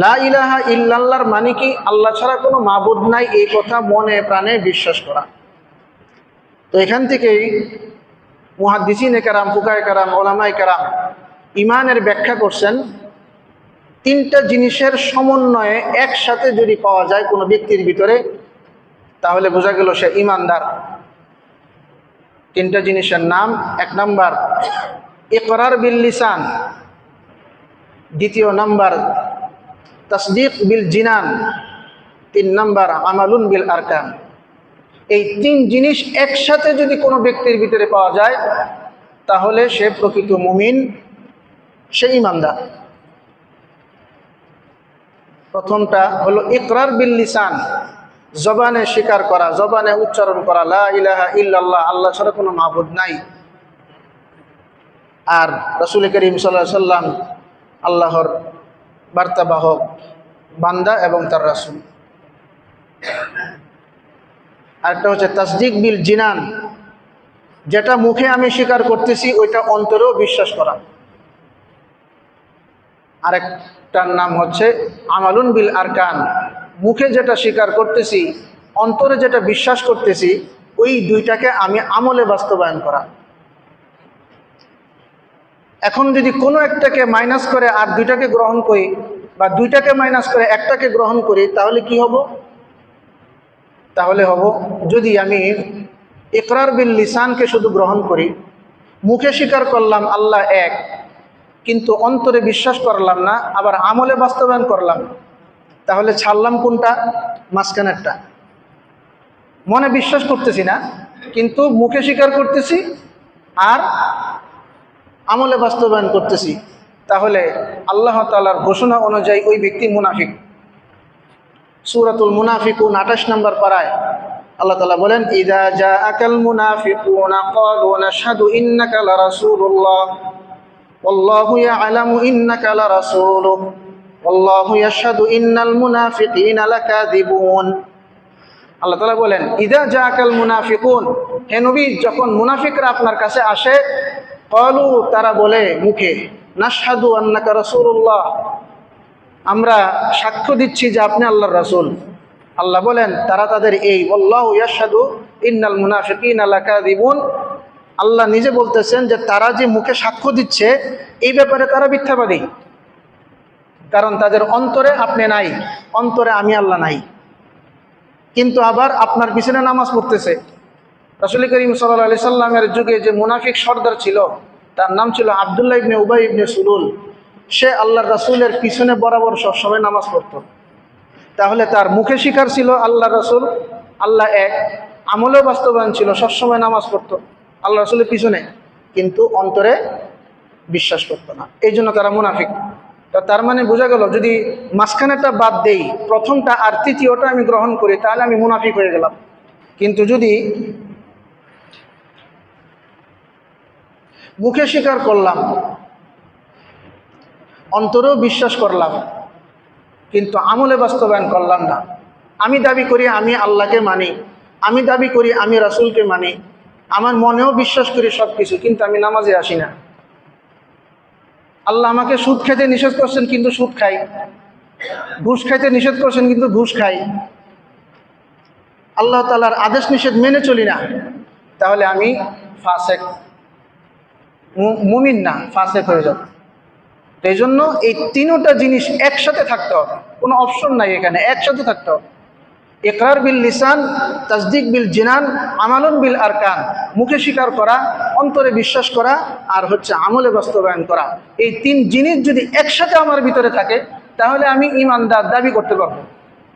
লা ইলাহা ইল্লাল্লাহর মানে কি? আল্লাহ ছাড়া কোনো মাবুদ নাই, এই কথা মনে প্রাণে বিশ্বাস করা। তো এখান থেকেই মুহাদ্দিসিনে কেরাম, ফুকায়ে কেরাম, ওলামায়ে কেরাম ইমানের ব্যাখ্যা করছেন, তিনটা জিনিসের সমন্বয়ে একসাথে যদি পাওয়া যায় কোনো ব্যক্তির ভিতরে, তাহলে বোঝা গেল সে ইমানদার। তিনটা জিনিসের নাম: এক নাম্বার ইকরার বিল লিসান, দ্বিতীয় নাম্বার তাসদীক বিল জিনান, তিন নাম্বার আমালুন বিল আরকান। এই তিন জিনিস একসাথে যদি কোনো ব্যক্তির ভিতরে পাওয়া যায়, তাহলে সে প্রকৃত মুমিন, সে ইমানদার। প্রথমটা হলো ইকরার বিল লিসান, জবানে স্বীকার করা, জবানে উচ্চারণ করা, লা ইলাহা ইল্লাল্লাহ, আল্লাহ ছাড়া কোনো মাবুদ নাই, আর রাসূল করিম সাল্লাল্লাহু আলাইহি সাল্লাম আল্লাহর বার্তাবাহক বান্দা এবং তার রাসূল। আরেকটা হচ্ছে তাসদীক বিল জিনান, যেটা মুখে আমি স্বীকার করতেছি ওইটা অন্তরেও বিশ্বাস করা। আরেকটার নাম হচ্ছে আমালুন বিল আরকান, মুখে যেটা স্বীকার করতেছি, অন্তরে যেটা বিশ্বাস করতেছি, ওই দুইটাকে আমি আমলে বাস্তবায়ন করা। এখন যদি কোনো একটাকে মাইনাস করে আর দুইটাকে গ্রহণ করি, বা দুইটাকে মাইনাস করে একটাকে গ্রহণ করি, তাহলে কি হব? তাহলে হব, যদি আমি ইকরার বিল লিসানকে শুধু গ্রহণ করি, মুখে স্বীকার করলাম আল্লাহ এক, কিন্তু অন্তরে বিশ্বাস করলাম না, আবার আমলে বাস্তবায়ন করলাম, তাহলে ছাড়লাম কোনটা? মাঝখানেরটা। মনে বিশ্বাস করতেছি না, কিন্তু মুখে স্বীকার করতেছি আর আমলে বাস্তবায়ন করতেছি, তাহলে আল্লাহ তাআলার ঘোষণা অনুযায়ী ওই ব্যক্তি মুনাফিক। সূরাতুল মুনাফিকুন 28 নম্বর পারায় আল্লাহ তাআলা বলেন, ইযা জাআকাল মুনাফিকুনা ক্বালু নাশহাদু ইন্নাকা লারাসূলুল্লাহ ওয়াল্লাহু ইয়া'লামু ইন্নাকা লারাসূলুহু ওয়াল্লাহু ইয়াশহাদু ইন্নাল মুনাফিকিনা লাকাযিবুন। আল্লাহ তাআলা বলেন, ইযা জাআকাল মুনাফিকুন, হে নবী, যখন মুনাফিকরা আপনার কাছে আসে, ক্বালু, তারা বলে মুখে, নাশহাদু আন্নাকা রাসূলুল্লাহ, আমরা সাক্ষ্য দিচ্ছি যে আপনি আল্লাহর রাসূল। আল্লাহ বলেন, তারা তাদের এই আল্লাহু ইয়াশহাদু ইন্নাল মুনাফিকিনা লাকাযিবুন, আল্লাহ নিজে বলতেছেন যে তারা যে মুখে সাক্ষ্য দিচ্ছে, এই ব্যাপারে তারা মিথ্যাবাদী, কারণ তাদের অন্তরে আপনি নাই, অন্তরে আমি আল্লাহ নাই, কিন্তু আবার আপনার পিছনে নামাজ পড়তেছে। রাসূল করিম সাল্লাল্লাহু আলাইহি সাল্লামের যুগে যে মুনাফিক সর্দার ছিল, তার নাম ছিল আব্দুল্লাহ ইবনে উবাই ইবনে সুলুল, সে আল্লাহর রাসূলের পিছনে বরাবর সবসময় নামাজ পড়ত। তাহলে তার মুখে স্বীকার ছিল আল্লাহ রাসূল, আল্লাহ এক, আমলেও বাস্তবায়ন ছিল, সবসময় নামাজ পড়তো আল্লাহ রাসূলের পিছনে, কিন্তু অন্তরে বিশ্বাস করত না, এই জন্য তারা মুনাফিক। তো তার মানে বোঝা গেল, যদি মাঝখানেটা বাদ দেই, প্রথমটা আর তৃতীয়টা আমি গ্রহণ করি, তাহলে আমি মুনাফিক হয়ে গেলাম। কিন্তু যদি মুখে স্বীকার করলাম, অন্তরেও বিশ্বাস করলাম, কিন্তু আমলে বাস্তবায়ন করলাম না, আমি দাবি করি আমি আল্লাহকে মানি, আমি দাবি করি আমি রাসূলকে মানি, আমার মনেও বিশ্বাস করি সব কিছু, কিন্তু আমি নামাজে আসি না। আল্লাহ আমাকে সুদ খাইতে নিষেধ করছেন, কিন্তু সুদ খাই। ঘুষ খাইতে নিষেধ করছেন, কিন্তু ঘুষ খাই। আল্লাহ তাআলার আদেশ নিষেধ মেনে চলি না, তাহলে আমি ফাসেক, মুমিন না, ফাসেক হয়ে যাব। এই জন্য এই তিনটা জিনিস একসাথে থাকতে হবে, কোনো অপশন নাই এখানে, একসাথে থাকতে হবে। ইকরার বিল লিসান, তাসদীক বিল জিনান, আমালুন বিল আরকান, মুখে স্বীকার করা, অন্তরে বিশ্বাস করা, আর হচ্ছে আমলে বাস্তবায়ন করা। এই তিন জিনিস যদি একসাথে আমার ভিতরে থাকে, তাহলে আমি ঈমানদার দাবি করতে পারবো।